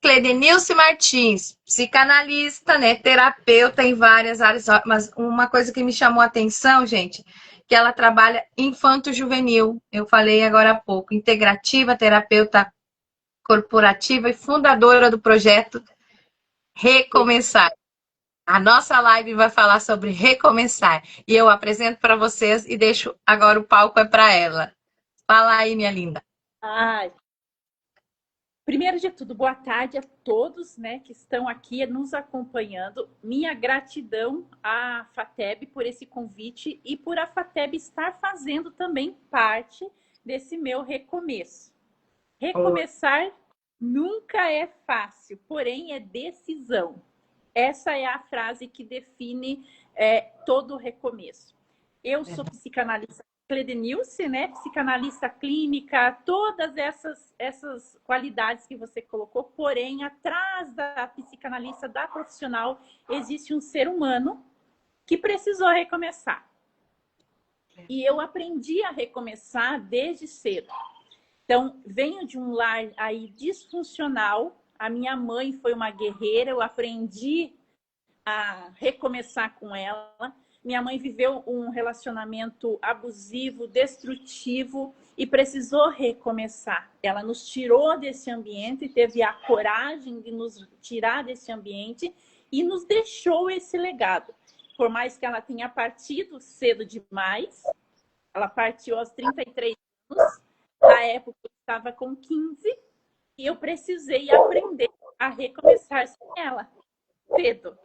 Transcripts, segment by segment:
Cledenilce Martins, psicanalista, né, terapeuta em várias áreas, mas uma coisa que me chamou a atenção, gente, que ela trabalha infanto-juvenil. Eu falei agora há pouco, integrativa, terapeuta corporativa e fundadora do projeto Recomeçar. A nossa live vai falar sobre recomeçar e eu apresento para vocês e deixo agora o palco é para ela. Fala aí, minha linda. Ai, primeiro de tudo, boa tarde a todos, né, que estão aqui nos acompanhando. Minha gratidão à FATEB por esse convite e por a FATEB estar fazendo também parte desse meu recomeço. Recomeçar nunca é fácil, porém é decisão. Essa é a frase que define todo o recomeço. Eu sou psicanalista Cledenilce, né? Psicanalista clínica, todas essas qualidades que você colocou, porém, atrás da psicanalista, da profissional, existe um ser humano que precisou recomeçar. E eu aprendi a recomeçar desde cedo. Então, venho de um lar aí disfuncional. A minha mãe foi uma guerreira, eu aprendi a recomeçar com ela. Minha mãe viveu um relacionamento abusivo, destrutivo e precisou recomeçar. Ela nos tirou desse ambiente, teve a coragem de nos tirar desse ambiente e nos deixou esse legado. Por mais que ela tenha partido cedo demais, ela partiu aos 33 anos, na época eu estava com 15 e eu precisei aprender a recomeçar sem ela, cedo.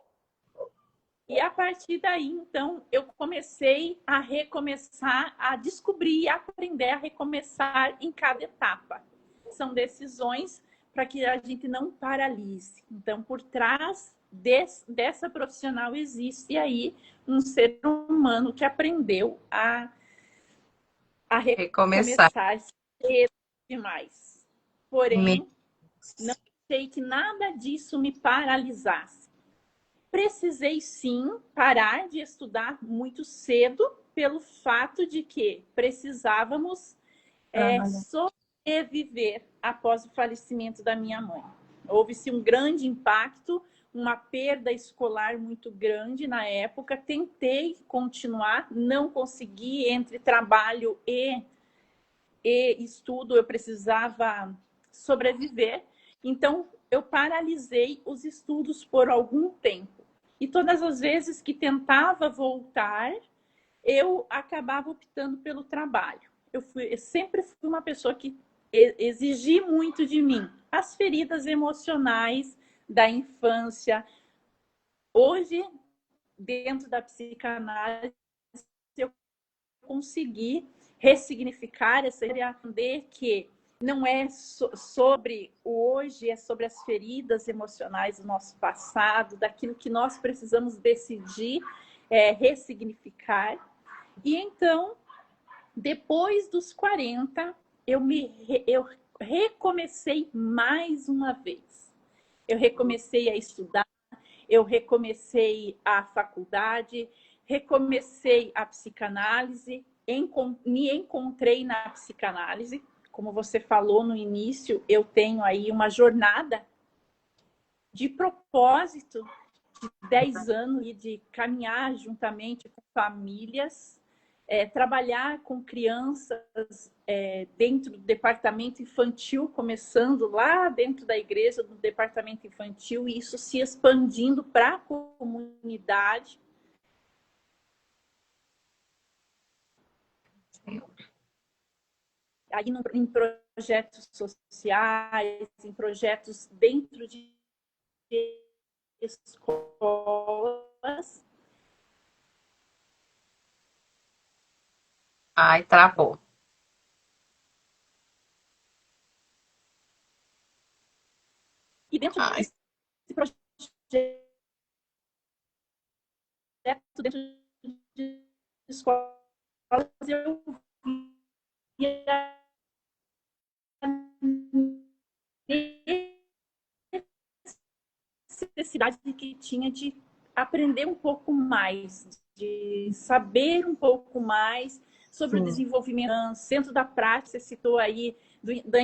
E a partir daí, então, eu comecei a recomeçar, a descobrir e aprender a recomeçar em cada etapa. São decisões para que a gente não paralise. Então, por trás dessa profissional existe aí um ser humano que aprendeu a Recomeçar. recomeçar cedo demais. Porém, não sei que nada disso me paralisasse. Precisei sim parar de estudar muito cedo pelo fato de que precisávamos sobreviver após o falecimento da minha mãe. Houve-se um grande impacto, uma perda escolar muito grande na época. Tentei continuar, não consegui, entre trabalho e estudo, eu precisava sobreviver. Então, eu paralisei os estudos por algum tempo. E todas as vezes que tentava voltar, eu acabava optando pelo trabalho. Eu sempre fui uma pessoa que exigi muito de mim. As feridas emocionais da infância. Hoje, dentro da psicanálise, eu consegui ressignificar essa ideia, aprender que não é sobre o hoje, é sobre as feridas emocionais do nosso passado, daquilo que nós precisamos decidir ressignificar. E então, depois dos 40, eu recomecei mais uma vez. Eu recomecei a estudar, eu recomecei a faculdade, recomecei a psicanálise, me encontrei na psicanálise. Como você falou no início, eu tenho aí uma jornada de propósito de 10 anos e de caminhar juntamente com famílias, trabalhar com crianças dentro do departamento infantil, começando lá dentro da igreja, do departamento infantil, e isso se expandindo para a comunidade. Aí em projetos sociais, em projetos dentro de escolas. Ai, travou. E dentro desse projeto, dentro de escolas, eu via necessidade que tinha de aprender um pouco mais, de saber um pouco mais sobre o desenvolvimento. Centro da prática, você citou aí da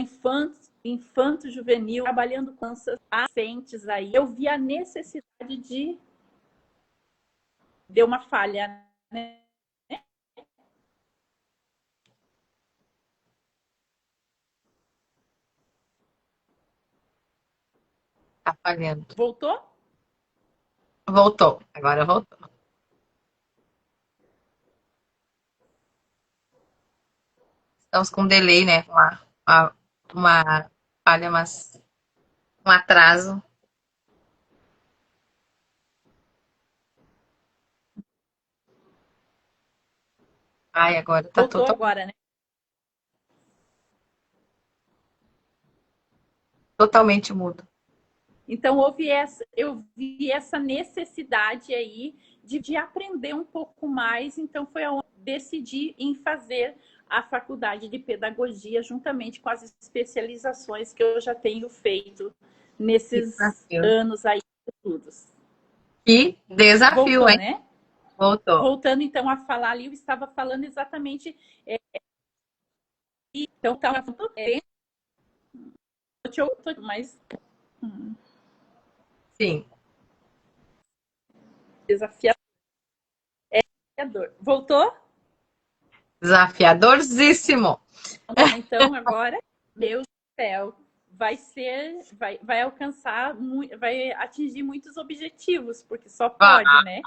infanto juvenil, trabalhando com essas adolescentes aí. Eu vi a necessidade de... Deu uma falha, né? Tá falhando. Voltou? Voltou. Agora voltou. Estamos com um delay, né? Uma falha, mas um atraso. Ai, agora tá Voltou total, agora, né? totalmente mudo. Então, eu vi essa necessidade aí de aprender um pouco mais. Então, foi onde decidi em fazer a faculdade de pedagogia, juntamente com as especializações que eu já tenho feito Que nesses desafio. anos aí de estudos. Que desafio, Voltou, hein? né? Voltou. Voltando, então, a falar ali, eu estava falando exatamente... Então, estava falando... Mas... Sim. Desafiador. Voltou? Desafiadorzíssimo. Então, agora, Deus do céu, vai alcançar, vai atingir muitos objetivos, porque só Vai, pode, né?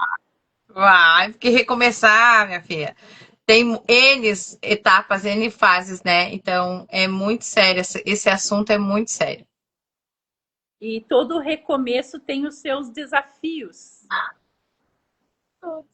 vai, porque recomeçar, minha filha. Tem N etapas, N fases, né? Então é muito sério. Esse assunto é muito sério. E todo recomeço tem os seus desafios. Todos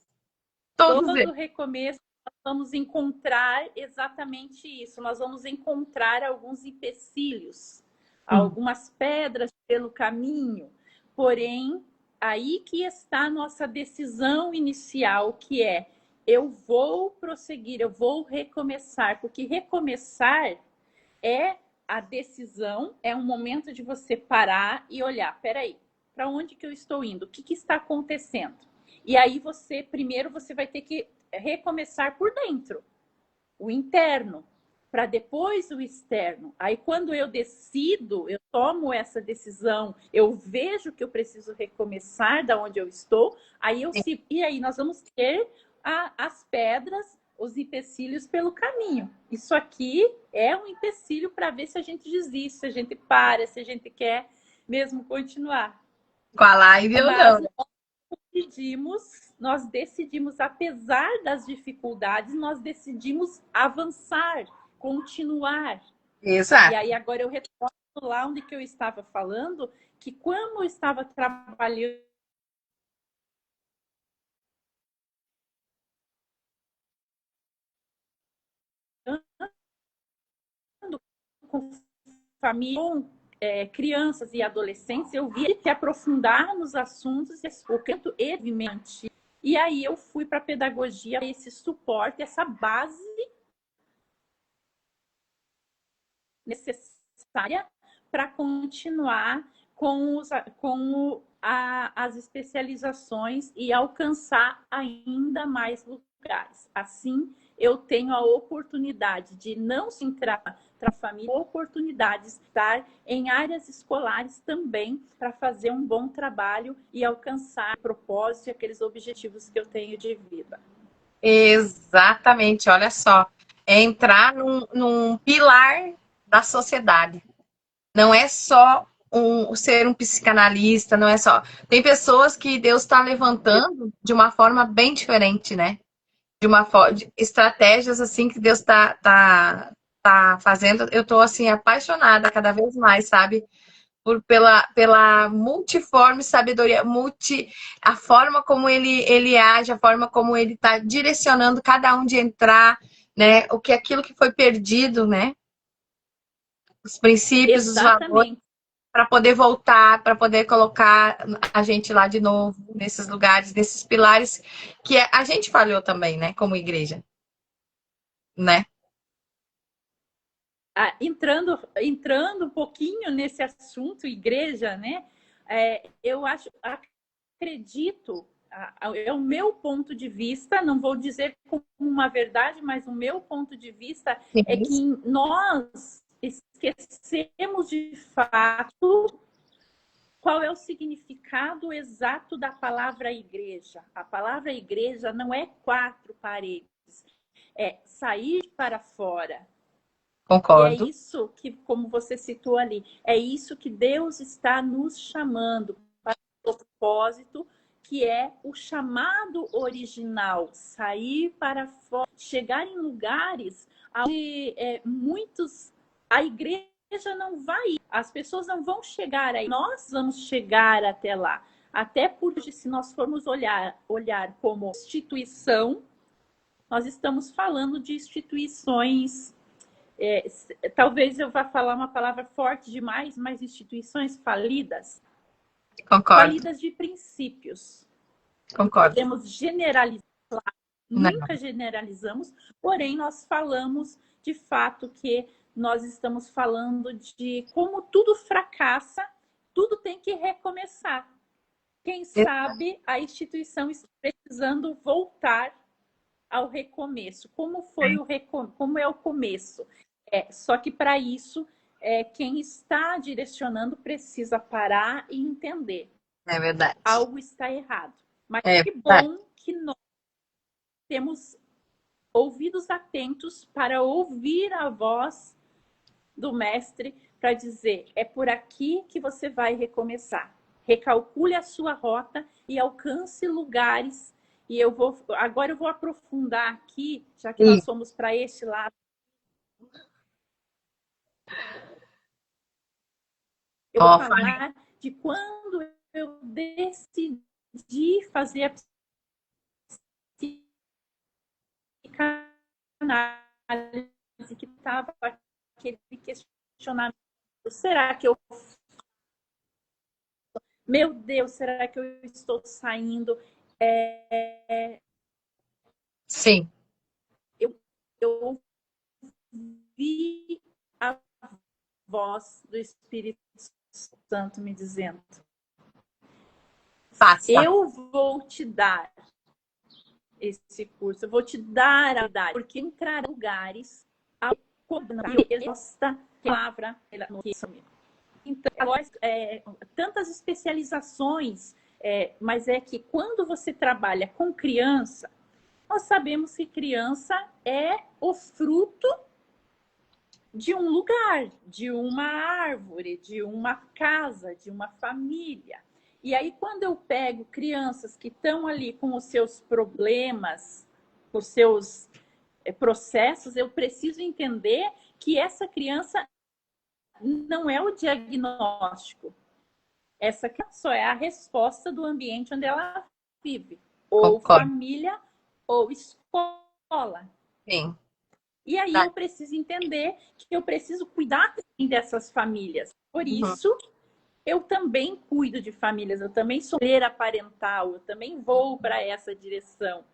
Todo eles. recomeço nós vamos encontrar exatamente isso. Nós vamos encontrar alguns empecilhos, algumas pedras pelo caminho. Porém, aí que está a nossa decisão inicial, que é: eu vou prosseguir, eu vou recomeçar, porque recomeçar é a decisão, é um momento de você parar e olhar, peraí, para onde que eu estou indo? O que que está acontecendo? E aí primeiro você vai ter que recomeçar por dentro, o interno, para depois o externo. Aí quando eu decido, eu tomo essa decisão, eu vejo que eu preciso recomeçar da onde eu estou, e aí nós vamos ter as pedras, os empecilhos pelo caminho. Isso aqui é um empecilho para ver se a gente desiste, se a gente para, se a gente quer mesmo continuar. Com a live ou Mas não. nós decidimos, apesar das dificuldades, nós decidimos avançar, continuar. Exato. E aí agora eu retorno lá onde que eu estava falando, que como eu estava trabalhando com família, com crianças e adolescentes, eu via que aprofundar nos assuntos o canto evidente. E aí eu fui para a pedagogia, esse suporte, essa base necessária para continuar com as especializações e alcançar ainda mais lugares. Assim, eu tenho a oportunidade de não se entrar para a família, oportunidade de estar em áreas escolares também para fazer um bom trabalho e alcançar o propósito e aqueles objetivos que eu tenho de vida. Exatamente, olha só. É entrar num pilar da sociedade. Não é só ser um psicanalista, não é só. Tem pessoas que Deus está levantando de uma forma bem diferente, né? De estratégias assim que Deus tá fazendo. Eu tô assim apaixonada cada vez mais, sabe? Pela multiforme sabedoria, a forma como ele age, a forma como ele está direcionando cada um de entrar, né? Aquilo que foi perdido, né? Os princípios, os valores, Exatamente. para poder voltar, para poder colocar a gente lá de novo, nesses lugares, nesses pilares que a gente falhou também, né? Como igreja, né? Entrando um pouquinho nesse assunto igreja, né? Eu acredito, é o meu ponto de vista, não vou dizer como uma verdade, mas o meu ponto de vista é que nós esquecemos de fato qual é o significado exato da palavra igreja. A palavra igreja não é quatro paredes, é sair para fora. E é Concordo. isso que, como você citou ali, é isso que Deus está nos chamando para o propósito, que é o chamado original, sair para fora, chegar em lugares onde muitos, a igreja não vai ir, as pessoas não vão chegar aí, nós vamos chegar até lá. Até porque, se nós formos olhar como instituição, nós estamos falando de instituições, talvez eu vá falar uma palavra forte demais, mas instituições falidas, Concordo. falidas de princípios. Concordo. Podemos generalizar, Não. nunca generalizamos, porém nós falamos de fato que nós estamos falando de como tudo fracassa, tudo tem que recomeçar. Quem sabe a instituição está precisando voltar ao recomeço. Como é o começo? Só que para isso, quem está direcionando precisa parar e entender. É verdade. Algo está errado. Mas É que verdade. bom que nós temos ouvidos atentos para ouvir a voz do mestre para dizer, é por aqui que você vai recomeçar. Recalcule a sua rota e alcance lugares. E agora eu vou aprofundar aqui, já que nós fomos para este lado. Eu vou falar de quando eu decidi fazer a psicanálise, que estava aquele questionamento. Será que eu... Meu Deus, será que eu estou saindo? Sim. Eu vi a voz do Espírito Santo me dizendo: Passa. eu vou te dar esse curso, eu vou te dar a verdade, porque entrar em lugares a esta palavra então, tantas especializações, mas é que quando você trabalha com criança, nós sabemos que criança é o fruto de um lugar, de uma árvore, de uma casa, de uma família. E aí, quando eu pego crianças que estão ali com os seus problemas, os seus processos, eu preciso entender que essa criança não é o diagnóstico. Essa criança só é a resposta do ambiente onde ela vive. Ou Concordo. família, ou escola. Sim. E aí eu preciso entender que eu preciso cuidar dessas famílias. Por isso, eu também cuido de famílias, eu também sou líder parental, eu também vou para essa direção.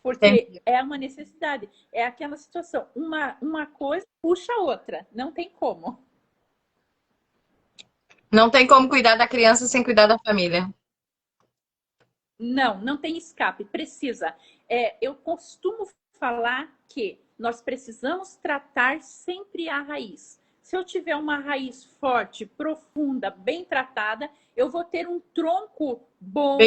Porque é uma necessidade, é aquela situação, uma coisa puxa a outra, não tem como. Não tem como cuidar da criança sem cuidar da família. Não tem escape, precisa. Eu costumo falar que nós precisamos tratar sempre a raiz. Se eu tiver uma raiz forte, profunda, bem tratada, eu vou ter um tronco bom,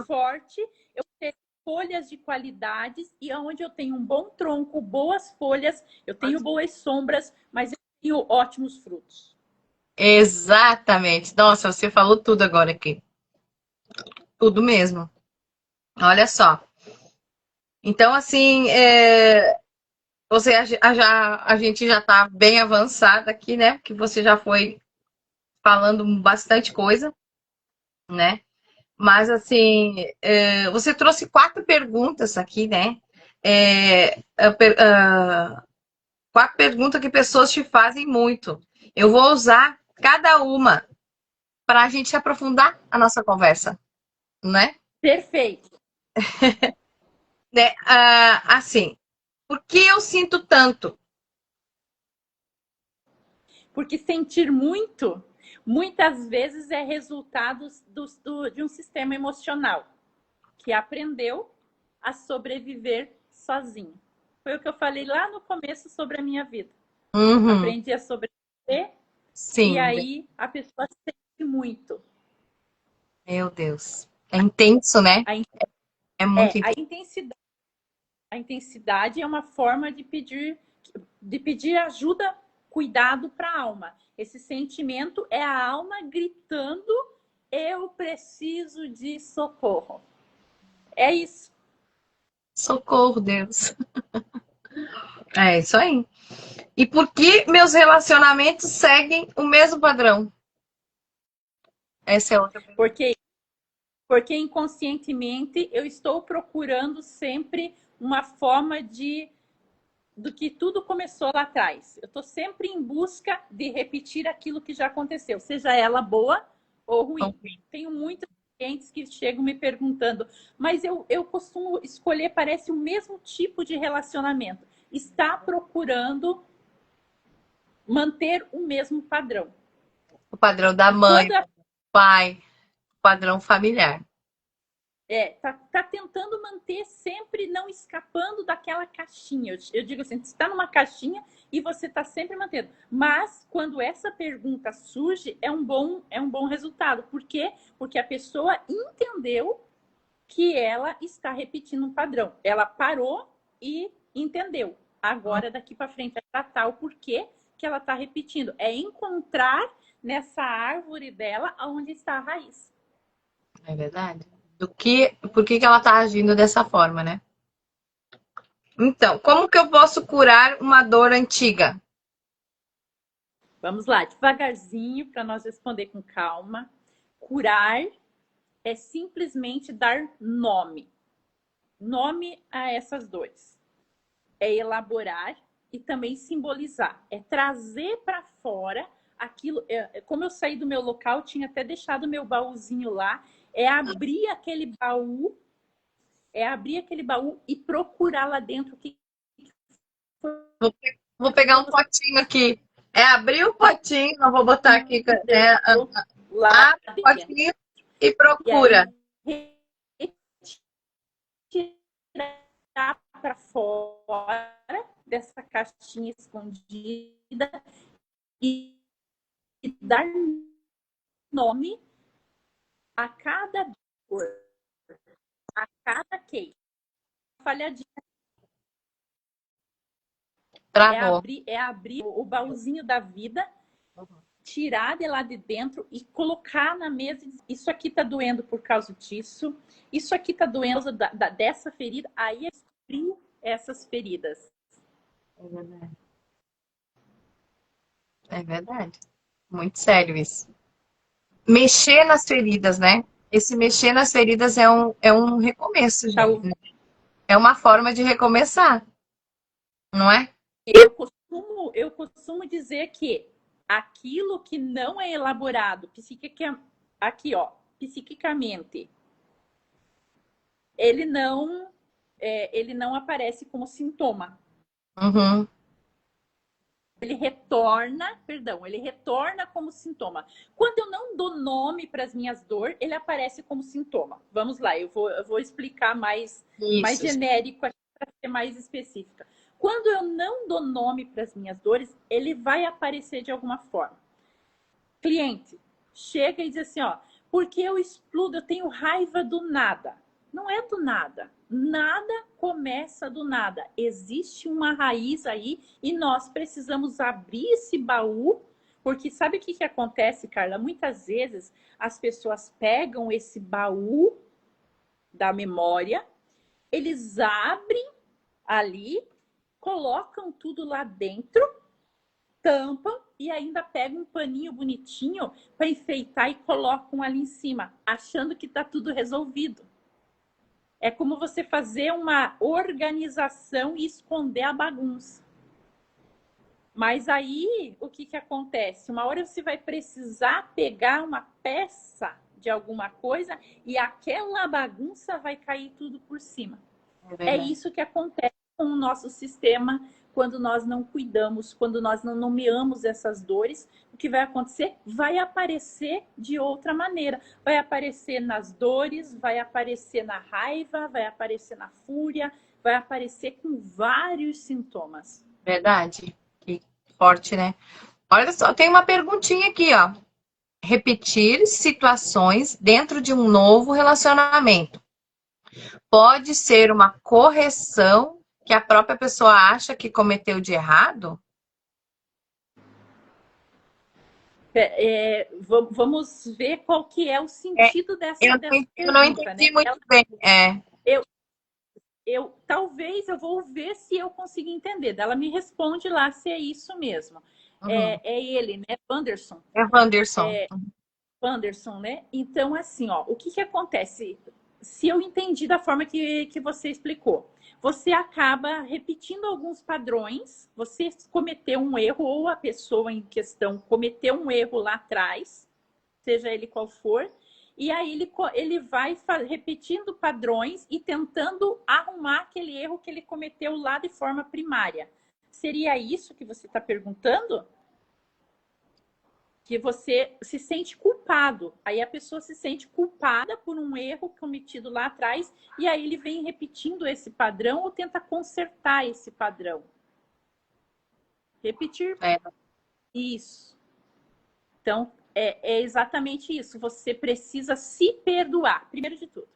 forte, eu vou ter folhas de qualidades, e onde eu tenho um bom tronco, boas folhas, eu tenho boas sombras, mas eu tenho ótimos frutos. Exatamente. Nossa, você falou tudo agora aqui. Tudo mesmo. Olha só. Então, assim, a gente já está bem avançada aqui, né? Que você já foi falando bastante coisa, né? Mas, assim, você trouxe 4 perguntas aqui, né? 4 perguntas que pessoas te fazem muito. Eu vou usar cada uma para a gente aprofundar a nossa conversa, né? Perfeito. Né? Assim, por que eu sinto tanto? Porque sentir muito, muitas vezes, é resultado de um sistema emocional que aprendeu a sobreviver sozinho. Foi o que eu falei lá no começo sobre a minha vida. Uhum. Aprendi a sobreviver e Sim, aí a pessoa sente muito. meu Deus. É intenso, né? A, É muito a intenso. intensidade, a intensidade é uma forma de pedir ajuda, cuidado para a alma. Esse sentimento é a alma gritando: eu preciso de socorro. É isso. Socorro, Deus. É isso aí. E por que meus relacionamentos seguem o mesmo padrão? Essa é outra pergunta. Porque, porque inconscientemente eu estou procurando sempre uma forma de do que tudo começou lá atrás. Eu estou sempre em busca de repetir aquilo que já aconteceu, seja ela boa ou ruim. Tenho muitos clientes que chegam me perguntando, mas eu costumo escolher, parece o mesmo tipo de relacionamento. Está procurando manter o mesmo padrão. O padrão da E mãe, quando do pai, o padrão familiar. tá tentando manter sempre não escapando daquela caixinha. Eu digo assim, você está numa caixinha e você está sempre mantendo. Mas quando essa pergunta surge, é um bom resultado. Por quê? Porque a pessoa entendeu que ela está repetindo um padrão. Ela parou e entendeu. Agora, daqui para frente, é tratar o porquê que ela está repetindo. É encontrar nessa árvore dela onde está a raiz. É verdade. Por que que ela tá agindo dessa forma, né? Então, como que eu posso curar uma dor antiga? Vamos lá, devagarzinho, para nós responder com calma. Curar é simplesmente dar nome. Nome a essas dores. É elaborar e também simbolizar. É trazer para fora aquilo. Como eu saí do meu local, tinha até deixado meu baúzinho lá. É abrir aquele baú e procurar lá dentro o que Vou, vou pegar um potinho aqui. É abrir o potinho, não vou botar aqui, né? lá Abre o dentro. potinho e E procura. aí tirar para fora dessa caixinha escondida e dar nome a cada dor, a cada queixa. Falhadinha Travou. é abrir o baúzinho da vida, tirar de lá de dentro e colocar na mesa. Isso aqui tá doendo por causa disso, isso aqui tá doendo dessa ferida. Aí é abrir essas feridas. É verdade. É verdade. Muito sério isso. Mexer nas feridas, né? Esse mexer nas feridas é um recomeço, Tá? gente. É uma forma de recomeçar, não é? Eu costumo dizer que aquilo que não é elaborado aqui, ó, psiquicamente, ele não, ele não aparece como sintoma. Uhum. Ele retorna como sintoma. Quando eu não dou nome para as minhas dores, ele aparece como sintoma. Vamos lá, eu vou explicar mais Isso. genérico para ser mais específica. Quando eu não dou nome para as minhas dores, ele vai aparecer de alguma forma. Cliente chega e diz assim, ó, porque eu explodo, eu tenho raiva do nada. Não é do nada. Nada começa do nada. Existe uma raiz aí e nós precisamos abrir esse baú, porque sabe o que, que acontece, Carla? Muitas vezes as pessoas pegam esse baú da memória, eles abrem ali, colocam tudo lá dentro, tampam e ainda pegam um paninho bonitinho para enfeitar e colocam ali em cima, achando que está tudo resolvido. É como você fazer uma organização e esconder a bagunça. Mas aí, o que, que acontece? Uma hora você vai precisar pegar uma peça de alguma coisa e aquela bagunça vai cair tudo por cima. É É verdade. isso que acontece com o nosso sistema quando nós não cuidamos, quando nós não nomeamos essas dores. O que vai acontecer? Vai aparecer de outra maneira. Vai aparecer nas dores, vai aparecer na raiva, vai aparecer na fúria, vai aparecer com vários sintomas. Verdade. Que forte, né? Olha só, tem uma perguntinha aqui, ó. Repetir situações dentro de um novo relacionamento pode ser uma correção que a própria pessoa acha que cometeu de errado? Vamos ver qual que é o É, sentido dessa eu não pergunta, né? entendi muito bem. É. Eu, talvez eu vou ver se eu consigo entender. Ela me responde lá se é isso mesmo. Uhum. É ele, né? Wanderson. É Wanderson. Wanderson, né? Então, assim, ó, o que que acontece? Se eu entendi da forma que você explicou, você acaba repetindo alguns padrões, você cometeu um erro, ou a pessoa em questão cometeu um erro lá atrás, seja ele qual for, e aí ele vai repetindo padrões e tentando arrumar aquele erro que ele cometeu lá de forma primária. Seria isso que você está perguntando? Que você se sente culpado. Aí a pessoa se sente culpada por um erro cometido lá atrás e aí ele vem repetindo esse padrão ou tenta consertar esse padrão. Repetir É. isso. Então, é exatamente isso. Você precisa se perdoar, primeiro de tudo.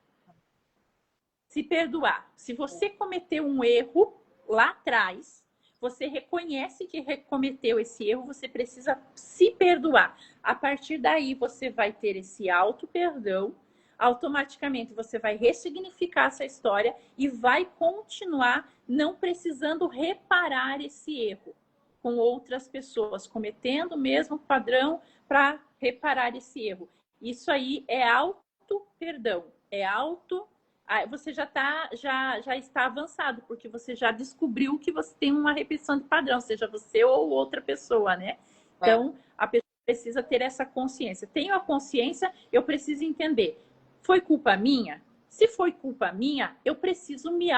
Se perdoar. Se você cometeu um erro lá atrás, você reconhece que cometeu esse erro, você precisa se perdoar. A partir daí, você vai ter esse auto-perdão, automaticamente você vai ressignificar essa história e vai continuar não precisando reparar esse erro com outras pessoas, cometendo o mesmo padrão para reparar esse erro. Isso aí é auto-perdão, é auto você já está avançado, porque você já descobriu que você tem uma repetição de padrão, seja você ou outra pessoa, né? Então, a pessoa precisa ter essa consciência. Tenho a consciência, eu preciso entender. Foi culpa minha? Se foi culpa minha, eu preciso me...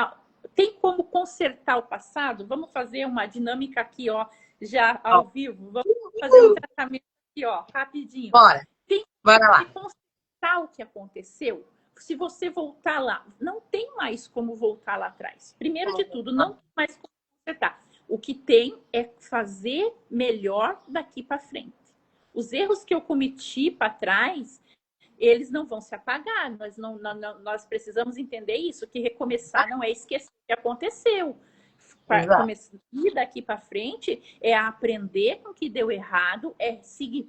Tem como consertar o passado? Vamos fazer uma dinâmica aqui, ó, já ao vivo. Vamos fazer um tratamento aqui, ó, rapidinho. Bora. Tem Bora lá. como consertar o que aconteceu? Se você voltar lá, não tem mais como voltar lá atrás. Primeiro de tudo, não tem mais como consertar. O que tem é fazer melhor daqui para frente. Os erros que eu cometi para trás, eles não vão se apagar. Nós precisamos entender isso, que recomeçar não é esquecer o que aconteceu. E daqui para frente é aprender com o que deu errado, é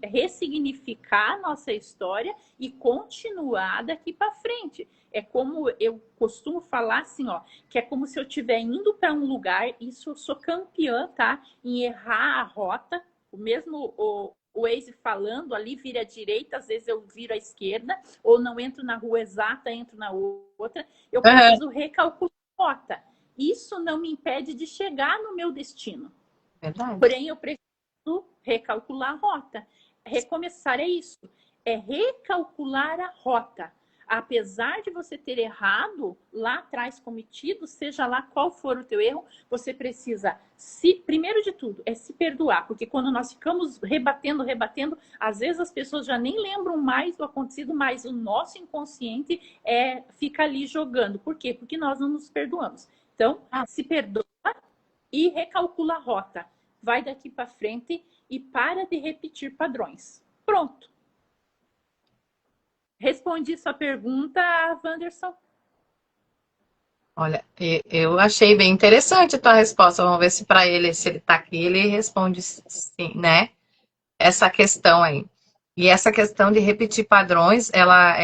ressignificar a nossa história e continuar daqui para frente. É como eu costumo falar assim, ó, que é como se eu estiver indo para um lugar, isso eu sou campeã, tá? Em errar a rota, o mesmo o Waze falando ali, vira à direita, às vezes eu viro à esquerda, ou não entro na rua exata, entro na outra. Eu preciso recalcular a rota. Isso não me impede de chegar no meu destino. Verdade. Porém, eu preciso recalcular a rota. Recomeçar é isso. É recalcular a rota. Apesar de você ter errado lá atrás cometido, seja lá qual for o teu erro, você precisa, primeiro de tudo, é se perdoar. Porque quando nós ficamos rebatendo, às vezes as pessoas já nem lembram mais do acontecido, mas o nosso inconsciente fica ali jogando. Por quê? Porque nós não nos perdoamos. Então, se perdoa e recalcula a rota. Vai daqui para frente e para de repetir padrões. Pronto. Respondi sua pergunta, Wanderson. Olha, eu achei bem interessante a tua resposta. Vamos ver se para ele, se ele tá aqui, ele responde sim, né? Essa questão aí. E essa questão de repetir padrões, ela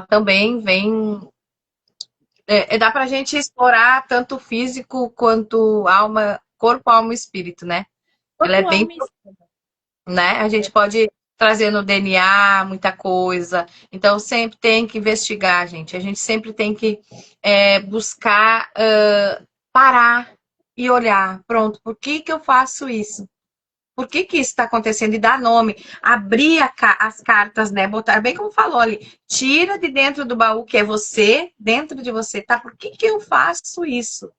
também vem. Dá pra gente explorar tanto físico quanto alma, corpo, alma e espírito, né? Ela é bem, né? A gente pode trazer no DNA muita coisa. Então, sempre tem que investigar, gente. A gente sempre tem que buscar parar e olhar. Pronto, por que que eu faço isso? Por que que isso está acontecendo? E dar nome, abrir as cartas, né? Botar, bem como falou ali, tira de dentro do baú que é você, dentro de você, tá? Por que que eu faço isso?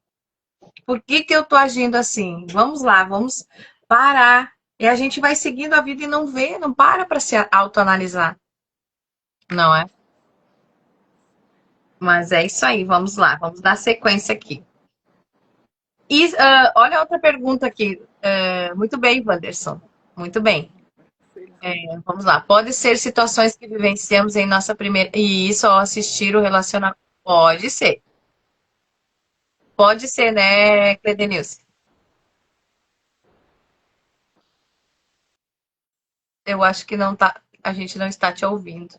Por que que eu tô agindo assim? Vamos lá, vamos parar. E a gente vai seguindo a vida e não vê, não para se autoanalisar. Não é? Mas é isso aí, vamos lá, vamos dar sequência aqui. E olha outra pergunta aqui. Muito bem, Wanderson. Muito bem. Vamos lá. Pode ser situações que vivenciamos em nossa primeira. E isso ao assistir o relacionamento. Pode ser. Pode ser, né, Cledenilce? Eu acho que não tá. A gente não está te ouvindo.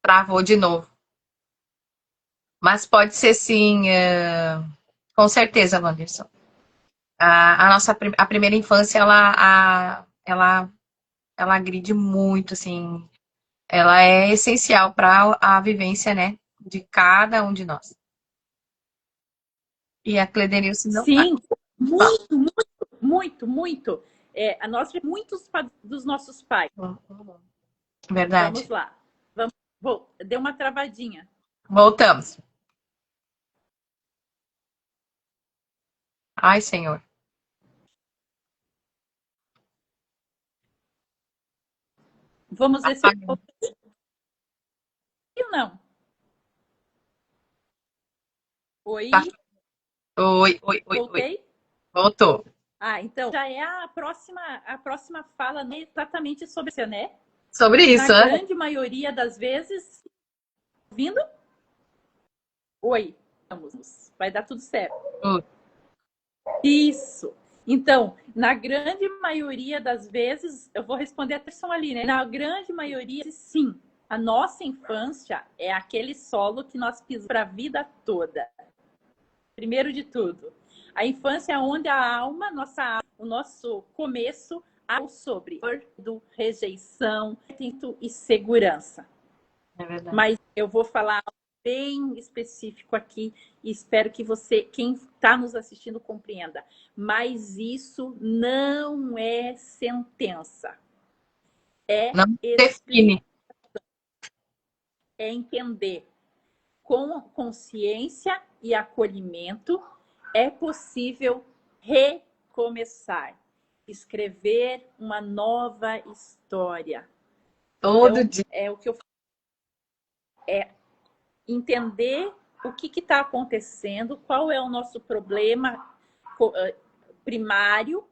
Travou de novo. Mas pode ser sim, com certeza, Wanderson. A nossa a primeira infância, ela agride muito, assim. Ela é essencial para a vivência, né, de cada um de nós. E a Cledenilce não tá. Sim, muito, muito, muito, muito. A nós muitos dos nossos pais. Vamos Verdade. lá. Deu uma travadinha. Voltamos. Ai, Senhor. Vamos ver se eu voltei ou não. Tá. Oi, Oi, oi, oi, oi. voltei? Voltou. Ah, então já é a próxima fala, né, exatamente sobre isso, né? Sobre Na isso, né? grande maioria das vezes, vindo, oi, vamos, vai dar tudo certo. Isso. Então, na grande maioria das vezes, eu vou responder a questão ali, né? Na grande maioria, sim. A nossa infância é aquele solo que nós pisamos para a vida toda. Primeiro de tudo, a infância é onde a alma, o nosso começo, é sobre do rejeição e segurança. É verdade. Mas eu vou falar bem específico aqui e espero que você, quem está nos assistindo, compreenda. Mas isso não é sentença. É Não explicar, define. é entender. Com consciência e acolhimento, é possível recomeçar, escrever uma nova história. Todo Então, dia. é o que eu entender o que está acontecendo, qual é o nosso problema primário,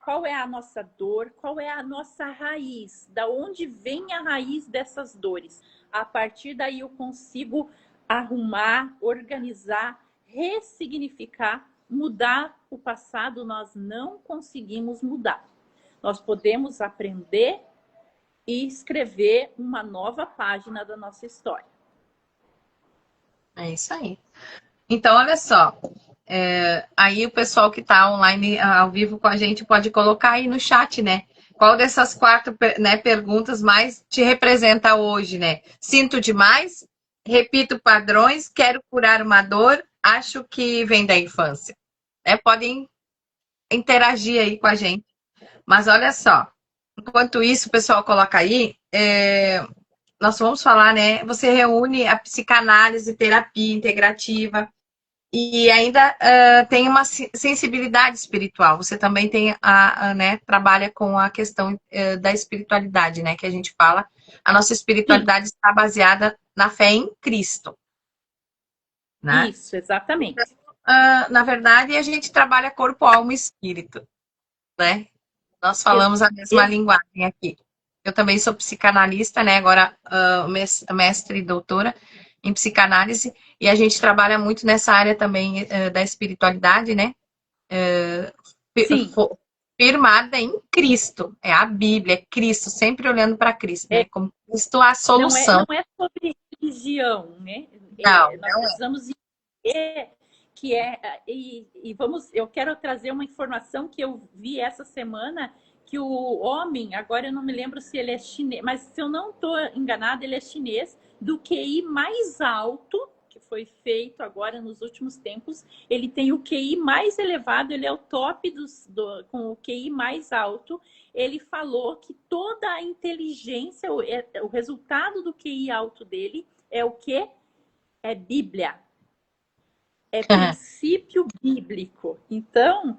qual é a nossa dor, qual é a nossa raiz, da onde vem a raiz dessas dores. A partir daí eu consigo arrumar, organizar, ressignificar, mudar o passado. Nós não conseguimos mudar. Nós podemos aprender e escrever uma nova página da nossa história. É isso aí. Então, olha só. Aí o pessoal que está online ao vivo com a gente pode colocar aí no chat, né? Qual dessas quatro, né, perguntas mais te representa hoje, né? Sinto demais, repito padrões, quero curar uma dor, acho que vem da infância. Podem interagir aí com a gente. Mas olha só, enquanto isso, o pessoal coloca aí, nós vamos falar, né? Você reúne a psicanálise, terapia integrativa, e ainda tem uma sensibilidade espiritual. Você também tem né, trabalha com a questão da espiritualidade, né? Que a gente fala. A nossa Sim, espiritualidade está baseada na fé em Cristo, né? isso, exatamente. Na verdade, a gente trabalha corpo, alma e espírito, né? Nós Ex falamos a mesma ex linguagem aqui. Eu também sou psicanalista, né? Agora, mestre e doutora em psicanálise, e a gente trabalha muito nessa área também da espiritualidade, né? sim, Firmada em Cristo. É a Bíblia, é Cristo, sempre olhando para Cristo, né? é, Como Cristo a não solução. é sobre religião, né? Não, Nós não é. precisamos entender que e vamos, eu quero trazer uma informação que eu vi essa semana que o homem, agora eu não me lembro se ele é chinês, mas se eu não estou enganada, ele é chinês, do QI mais alto que foi feito agora nos últimos tempos. Ele tem o QI mais elevado, ele é o top com o QI mais alto. Ele falou que toda a inteligência, o resultado do QI alto dele é o que? É Bíblia. É princípio bíblico. Então,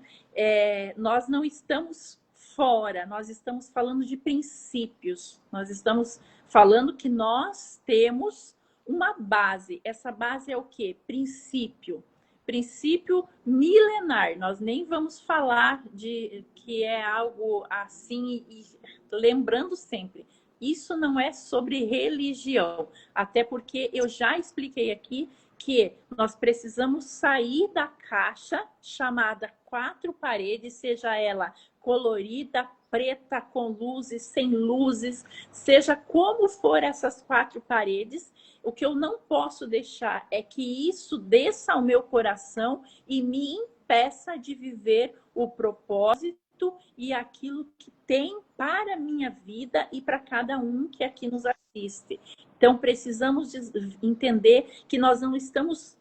nós não estamos fora, nós estamos falando de princípios. Nós estamos falando que nós temos uma base. Essa base é o quê? Princípio. princípio milenar. Nós nem vamos falar de que é algo assim, e lembrando sempre, isso não é sobre religião, até porque eu já expliquei aqui que nós precisamos sair da caixa chamada quatro paredes, seja ela colorida, preta, com luzes, sem luzes, seja como for essas quatro paredes. O que eu não posso deixar é que isso desça ao meu coração e me impeça de viver o propósito e aquilo que tem para a minha vida e para cada um que aqui nos assiste. Então, precisamos entender que nós não estamos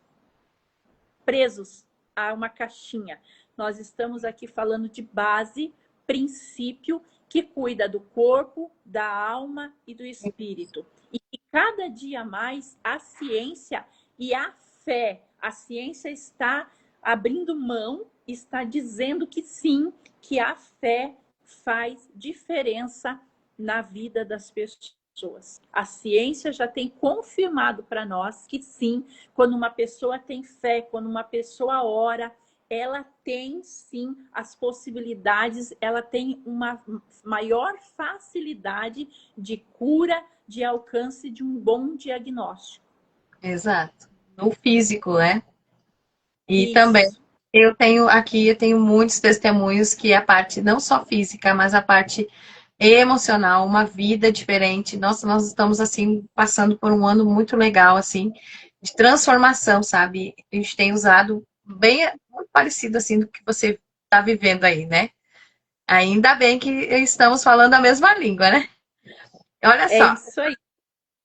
presos a uma caixinha. Nós estamos aqui falando de base, princípio, que cuida do corpo, da alma e do espírito. E cada dia mais a ciência e a fé, a ciência está abrindo mão, está dizendo que sim, que a fé faz diferença na vida das pessoas. A ciência já tem confirmado para nós que sim, quando uma pessoa tem fé, quando uma pessoa ora, ela tem sim as possibilidades, ela tem uma maior facilidade de cura, de alcance de um bom diagnóstico. Exato. No físico, né? E também Isso. eu tenho muitos testemunhos que a parte não só física, mas a parte emocional, uma vida diferente. Nossa, nós estamos assim passando por um ano muito legal assim de transformação, sabe? A gente tem usado bem muito parecido assim do que você está vivendo aí, né? Ainda bem que estamos falando a mesma língua, né? Olha É só, isso aí.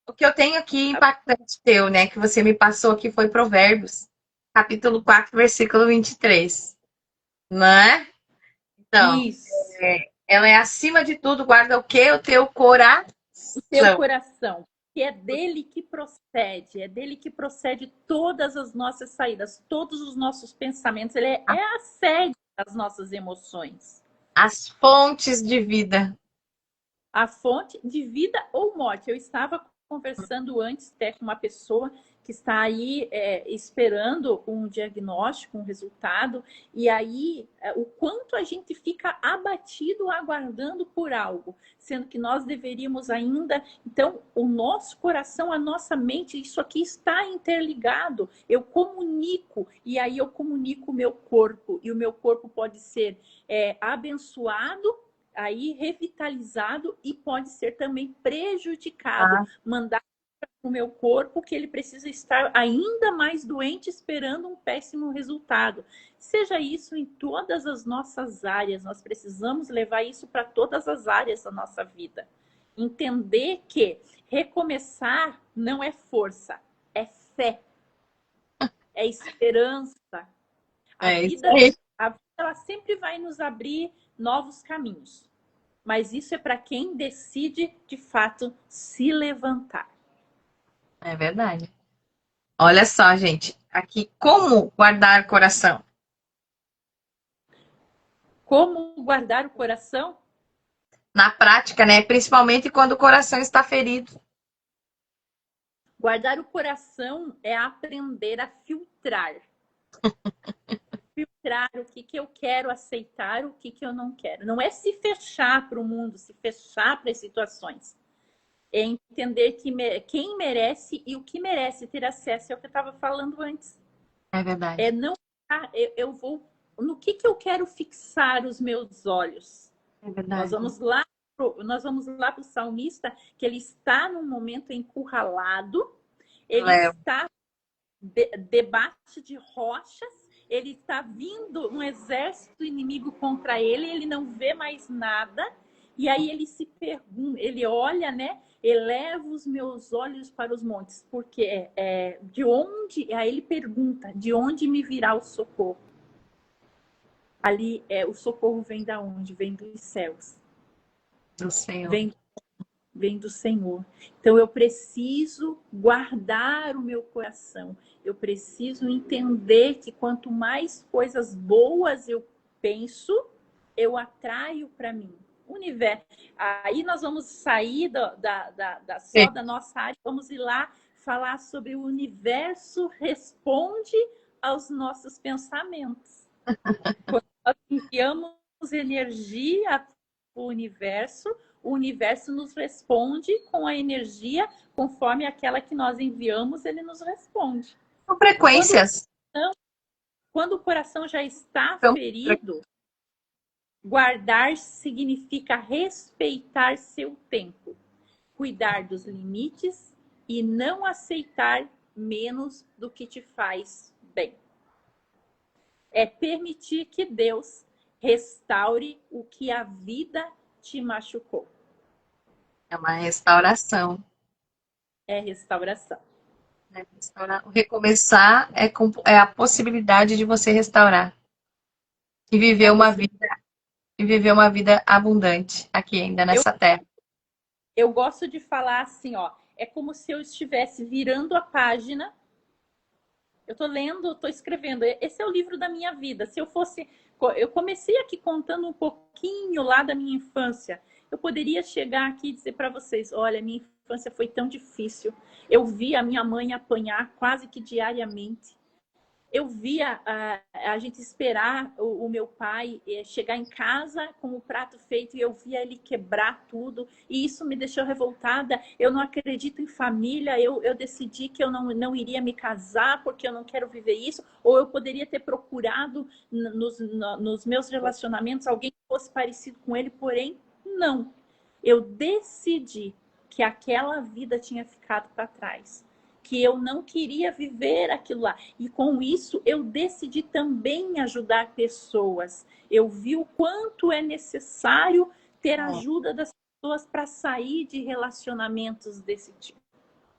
o que eu tenho aqui impactante teu, né, que você me passou aqui foi Provérbios, capítulo 4, versículo 23, não é? Então, Isso. ela é acima de tudo, guarda o quê? O teu coração. O teu coração, que é dele que procede, é dele que procede todas as nossas saídas, todos os nossos pensamentos. Ele é a sede das nossas emoções. As fontes de vida. A fonte de vida ou morte. Eu estava conversando antes até com uma pessoa que está aí esperando um diagnóstico, um resultado, e aí o quanto a gente fica abatido aguardando por algo, sendo que nós deveríamos ainda. Então, o nosso coração, a nossa mente, isso aqui está interligado. Eu comunico, e aí eu comunico o meu corpo, e o meu corpo pode ser abençoado, aí revitalizado, e pode ser também prejudicado, mandar para o meu corpo que ele precisa estar ainda mais doente, esperando um péssimo resultado. Seja isso em todas as nossas áreas, nós precisamos levar isso para todas as áreas da nossa vida. Entender que recomeçar não é força, é fé, é esperança. A Isso vida, aí. ela sempre vai nos abrir novos caminhos. Mas isso é para quem decide, de fato, se levantar. É verdade. Olha só, gente, aqui como guardar coração. Como guardar o coração? Na prática, né? Principalmente quando o coração está ferido. Guardar o coração é aprender a filtrar. Filtrar o que eu quero aceitar, o que eu não quero. Não é se fechar para o mundo, se fechar para as situações. É entender que quem merece e o que merece ter acesso. É o que eu estava falando antes. É verdade. É não. Eu vou. No que eu quero fixar os meus olhos? É verdade. Nós vamos lá para o salmista, que ele está num momento encurralado, ele Léo. está debaixo de rochas, ele está vindo um exército inimigo contra ele, ele não vê mais nada, e aí ele se pergunta, ele olha, né? Eleva os meus olhos para os montes, porque de onde? Aí ele pergunta, de onde me virá o socorro? Ali o socorro vem da onde? Vem dos céus. Do Senhor. Vem do Senhor. Então eu preciso guardar o meu coração. Eu preciso entender que quanto mais coisas boas eu penso, eu atraio para mim. Universo. Aí nós vamos sair só Sim. da nossa área, vamos ir lá falar sobre o universo responde aos nossos pensamentos. Quando nós enviamos energia para o universo nos responde com a energia conforme aquela que nós enviamos, ele nos responde. São frequências. Quando o coração já está Então, ferido, guardar significa respeitar seu tempo, cuidar dos limites e não aceitar menos do que te faz bem. É permitir que Deus restaure o que a vida te machucou. é uma restauração. É restauração. O recomeçar é a possibilidade de você restaurar e viver uma vida abundante aqui ainda nessa terra. Eu gosto de falar assim, ó, é como se eu estivesse virando a página. Eu tô lendo, tô escrevendo. Esse é o livro da minha vida. Se eu fosse, eu comecei aqui contando um pouquinho lá da minha infância. Eu poderia chegar aqui e dizer para vocês, olha, minha infância foi tão difícil. Eu vi a minha mãe apanhar quase que diariamente. Eu via a gente esperar o meu pai chegar em casa com o prato feito e eu via ele quebrar tudo. E isso me deixou revoltada. Eu não acredito em família. Eu decidi que eu não iria me casar porque eu não quero viver isso. Ou eu poderia ter procurado nos meus relacionamentos alguém que fosse parecido com ele, porém, não. Eu decidi que aquela vida tinha ficado para trás, que eu não queria viver aquilo lá. E com isso, eu decidi também ajudar pessoas. Eu vi o quanto é necessário ter ajuda das pessoas para sair de relacionamentos desse tipo.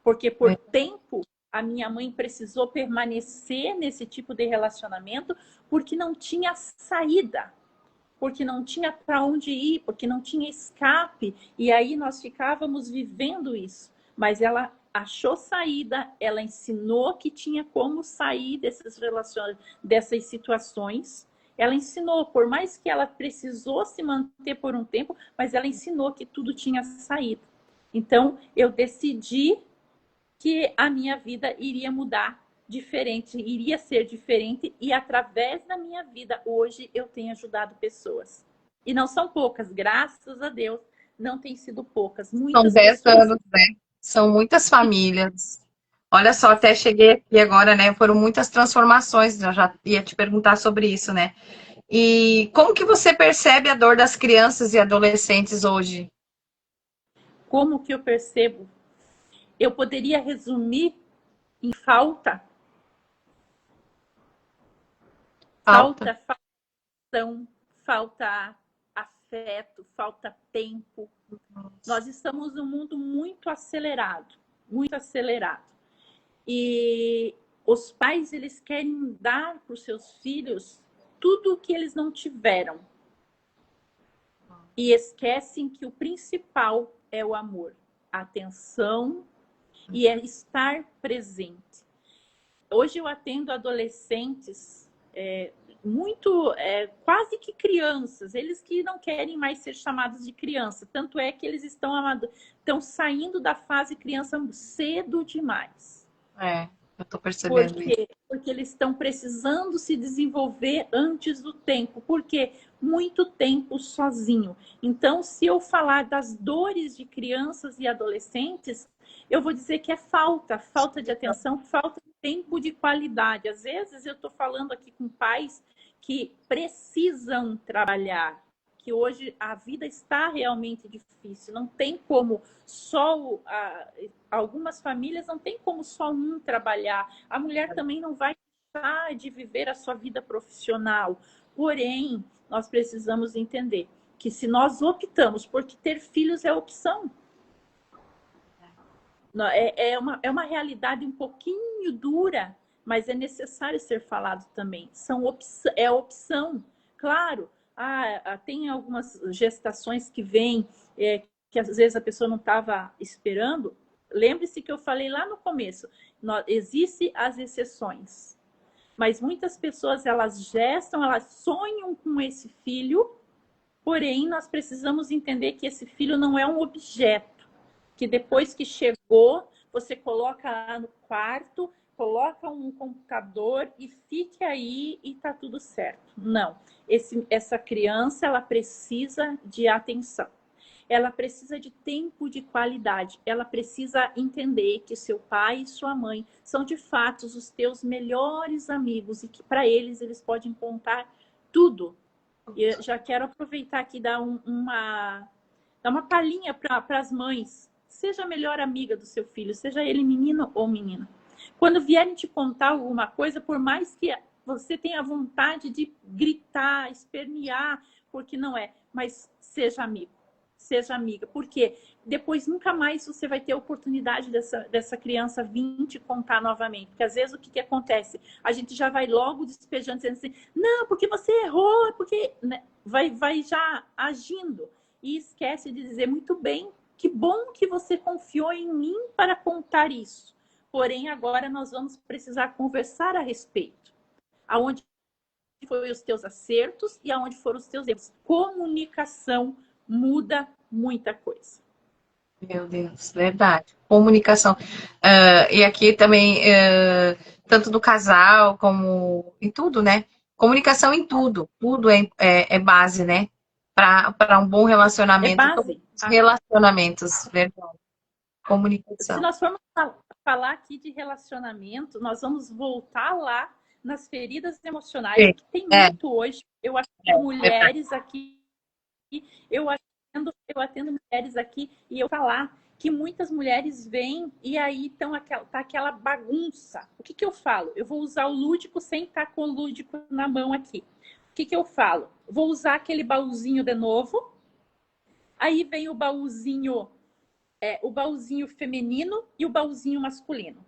Porque por tempo, a minha mãe precisou permanecer nesse tipo de relacionamento porque não tinha saída. Porque não tinha para onde ir, porque não tinha escape. E aí nós ficávamos vivendo isso. Mas ela achou saída, ela ensinou que tinha como sair desses dessas situações. Ela ensinou, por mais que ela precisou se manter por um tempo, mas ela ensinou que tudo tinha saído. Então, eu decidi que a minha vida iria mudar diferente, iria ser diferente, e através da minha vida, hoje, eu tenho ajudado pessoas. E não são poucas, graças a Deus, não tem sido poucas. São Muitas 10 pessoas. anos, né? São muitas famílias. Olha só, até cheguei aqui agora, né? Foram muitas transformações. Eu já ia te perguntar sobre isso, né? E como que você percebe a dor das crianças e adolescentes hoje? Como que eu percebo? Eu poderia resumir em falta. Falta. Falta ação, falta afeto, falta tempo. Nós estamos num mundo muito acelerado, muito acelerado. E os pais, eles querem dar para os seus filhos tudo o que eles não tiveram. E esquecem que o principal é o amor, a atenção e é estar presente. Hoje eu atendo adolescentes quase que crianças, eles que não querem mais ser chamados de criança, tanto é que eles estão saindo da fase criança cedo demais. Eu tô percebendo isso. Porque eles estão precisando se desenvolver antes do tempo, porque muito tempo sozinho. Então, se eu falar das dores de crianças e adolescentes, eu vou dizer que é falta de atenção, falta de tempo de qualidade. Às vezes eu estou falando aqui com pais que precisam trabalhar, que hoje a vida está realmente difícil, não tem como algumas famílias não tem como só um trabalhar, a mulher também não vai deixar de viver a sua vida profissional, porém, nós precisamos entender que se nós optamos porque ter filhos é opção, é uma realidade um pouquinho dura, mas é necessário ser falado também. É opção. Claro, tem algumas gestações que vêm, que às vezes a pessoa não estava esperando. Lembre-se que eu falei lá no começo, existem as exceções. Mas muitas pessoas, elas gestam, elas sonham com esse filho, porém nós precisamos entender que esse filho não é um objeto, que depois que chegou, você coloca lá no quarto, coloca um computador e fique aí e tá tudo certo. Não. Essa criança, ela precisa de atenção. Ela precisa de tempo de qualidade. Ela precisa entender que seu pai e sua mãe são, de fato, os teus melhores amigos e que para eles podem contar tudo. E eu já quero aproveitar aqui e dar uma palhinha para as mães. Seja a melhor amiga do seu filho, seja ele menino ou menina. Quando vierem te contar alguma coisa, por mais que você tenha vontade de gritar, espernear, porque não é, mas seja amigo, seja amiga, porque depois nunca mais você vai ter a oportunidade dessa criança vir te contar novamente. Porque às vezes o que acontece? A gente já vai logo despejando, dizendo assim, não, porque você errou, porque né? vai já agindo e esquece de dizer muito bem, que bom que você confiou em mim para contar isso. Porém, agora nós vamos precisar conversar a respeito. Aonde foram os teus acertos e aonde foram os teus erros. Comunicação muda muita coisa. Meu Deus, verdade. Comunicação. E aqui também, tanto do casal como em tudo, né? Comunicação em tudo. Tudo é base, né? Para um bom É relacionamento. Todos base. os relacionamentos, verdade. Se Comunicação. nós formos falar aqui de relacionamento, nós vamos voltar lá nas feridas emocionais, Sim. que tem É, muito hoje. Eu atendo verdade. mulheres aqui, eu atendo mulheres aqui e eu falar que muitas mulheres vêm e aí tá aquela bagunça. O que eu falo? Eu vou usar o lúdico sem estar com o lúdico na mão aqui. O que eu falo? Vou usar aquele baúzinho de novo. Aí vem o baúzinho feminino e o baúzinho masculino.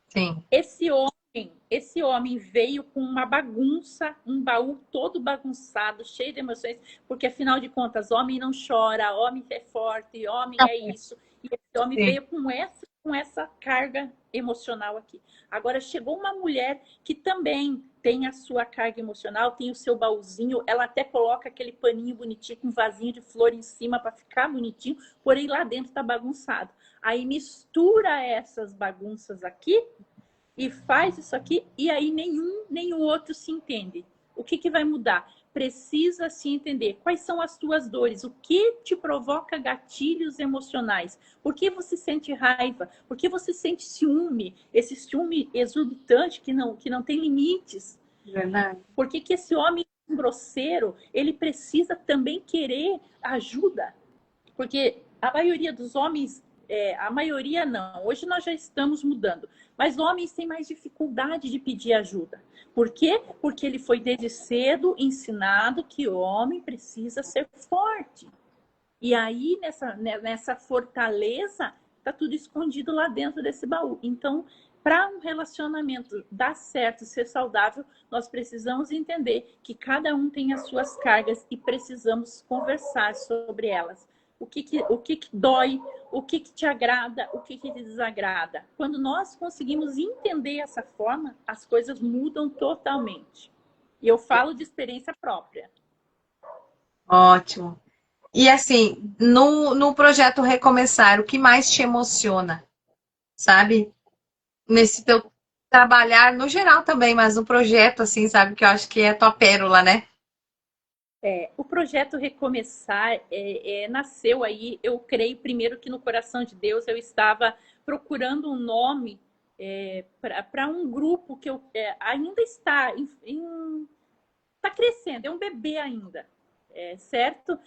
Sim. Esse homem veio com uma bagunça, um baú todo bagunçado, cheio de emoções, porque afinal de contas, homem não chora, homem é forte, homem é isso. E esse homem Sim. veio com essa carga emocional aqui. Agora chegou uma mulher que também tem a sua carga emocional, tem o seu baúzinho, ela até coloca aquele paninho bonitinho com um vasinho de flor em cima para ficar bonitinho, porém lá dentro está bagunçado. Aí mistura essas bagunças aqui e faz isso aqui, e aí nem o outro se entende. O que vai mudar? Precisa se entender quais são as tuas dores, o que te provoca gatilhos emocionais, por que você sente raiva, por que você sente ciúme, esse ciúme exorbitante que não tem limites. Verdade. Por que esse homem grosseiro, ele precisa também querer ajuda? Porque a maioria dos homens, a maioria não, hoje nós já estamos mudando, mas homens têm mais dificuldade de pedir ajuda. Por quê? Porque ele foi desde cedo ensinado que o homem precisa ser forte. E aí, nessa fortaleza, está tudo escondido lá dentro desse baú. Então, para um relacionamento dar certo, ser saudável, nós precisamos entender que cada um tem as suas cargas e precisamos conversar sobre elas. O que dói, o que te agrada, o que te desagrada. Quando nós conseguimos entender essa forma, as coisas mudam totalmente. E eu falo de experiência própria. Ótimo. E assim, no projeto Recomeçar, o que mais te emociona, sabe? Nesse teu trabalhar, no geral também, mas no projeto, assim, sabe? Que eu acho que é a tua pérola, né? O projeto Recomeçar nasceu aí, eu creio primeiro que no coração de Deus eu estava procurando um nome para um grupo que ainda está crescendo, é um bebê ainda, certo?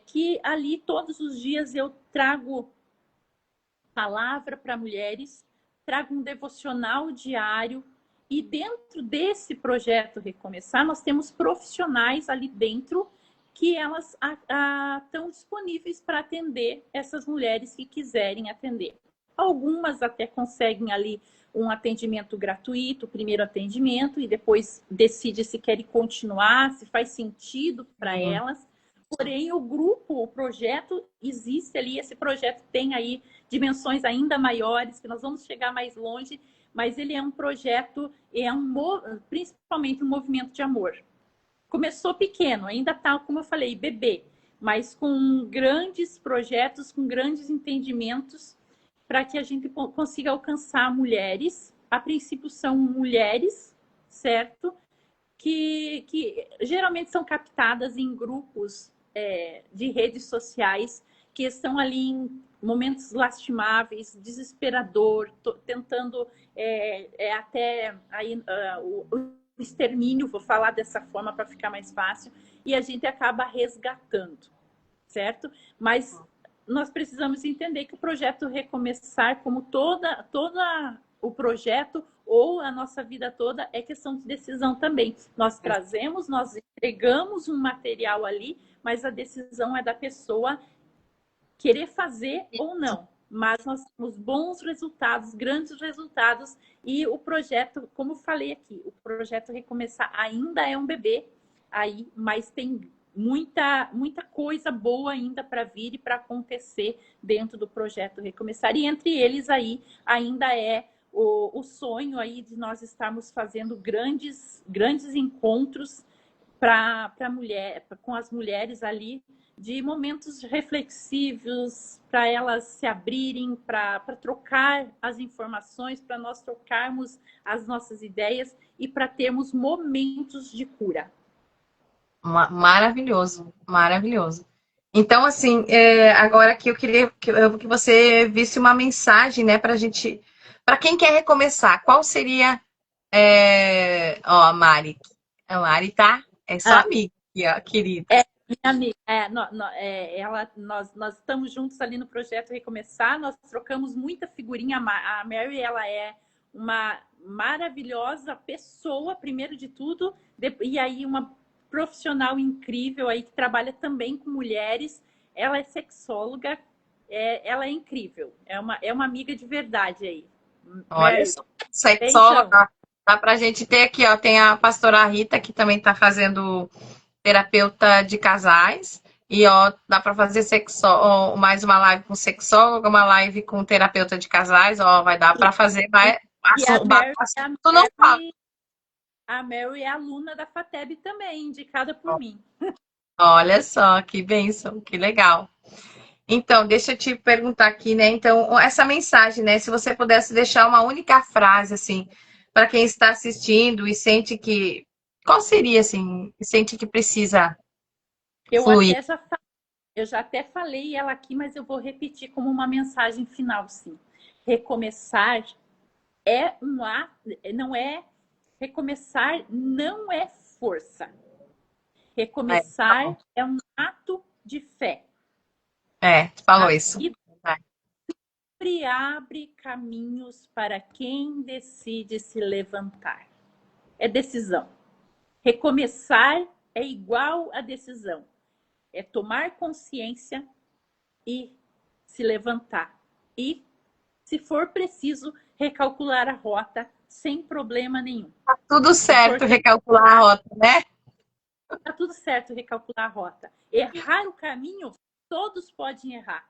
Que ali todos os dias eu trago palavra para mulheres, trago um devocional diário e dentro desse projeto Recomeçar, nós temos profissionais ali dentro que elas estão disponíveis para atender essas mulheres que quiserem atender. Algumas até conseguem ali um atendimento gratuito, o primeiro atendimento, e depois decide se querem continuar, se faz sentido para elas. Porém, o grupo, o projeto existe ali, esse projeto tem aí dimensões ainda maiores, que nós vamos chegar mais longe, mas ele é um projeto, principalmente um movimento de amor. Começou pequeno, ainda está, como eu falei, bebê, mas com grandes projetos, com grandes entendimentos, para que a gente consiga alcançar mulheres a princípio são mulheres, certo? Que geralmente são captadas em grupos de redes sociais que estão ali em momentos lastimáveis, desesperador, tentando até aí, o extermínio, vou falar dessa forma para ficar mais fácil, e a gente acaba resgatando, certo? Mas nós precisamos entender que o projeto Recomeçar, como toda o projeto ou a nossa vida toda, é questão de decisão também. Nós trazemos, nós entregamos um material ali, mas a decisão é da pessoa querer fazer ou não. Mas nós temos bons resultados, grandes resultados, e o projeto, como eu falei aqui, o projeto Recomeçar ainda é um bebê aí, mas tem muita coisa boa ainda para vir e para acontecer dentro do projeto Recomeçar. E entre eles aí ainda é o sonho aí de nós estarmos fazendo grandes encontros para mulher, com as mulheres ali, de momentos reflexivos, para elas se abrirem, para trocar as informações, para nós trocarmos as nossas ideias e para termos momentos de cura. Maravilhoso, maravilhoso. Então, assim, agora que eu queria que você visse uma mensagem, né, para gente, para quem quer recomeçar, qual seria, ó, a Mari tá, é sua amiga, aqui, ó, querida. Minha amiga, nós estamos juntos ali no projeto Recomeçar, nós trocamos muita figurinha. A Mary, ela é uma maravilhosa pessoa, primeiro de tudo, e aí uma profissional incrível aí que trabalha também com mulheres. Ela é sexóloga, ela é incrível, é uma amiga de verdade aí. Olha só, sexóloga, dá pra gente ter aqui, ó, tem a pastora Rita, que também tá fazendo terapeuta de casais, e ó, dá para fazer mais uma live com sexóloga, uma live com terapeuta de casais, ó, vai dar para fazer, vai, assunto não fala. A Mary é aluna da FATEB também, indicada por mim. Olha só, que bênção, que legal. Então, deixa eu te perguntar aqui, né? Então, essa mensagem, né? Se você pudesse deixar uma única frase, assim, para quem está assistindo e sente que. Qual seria, assim? Sente que precisa fluir? Eu já até falei ela aqui, mas eu vou repetir como uma mensagem final, sim. Recomeçar é um ato, não é. Recomeçar não é força. Recomeçar é um ato de fé. Tu falou isso. Sempre abre caminhos para quem decide se levantar. É decisão. Recomeçar é igual a decisão. É tomar consciência e se levantar. E, se for preciso, recalcular a rota sem problema nenhum. Tá tudo certo recalcular a rota, né? Tá tudo certo recalcular a rota. Errar o caminho, todos podem errar.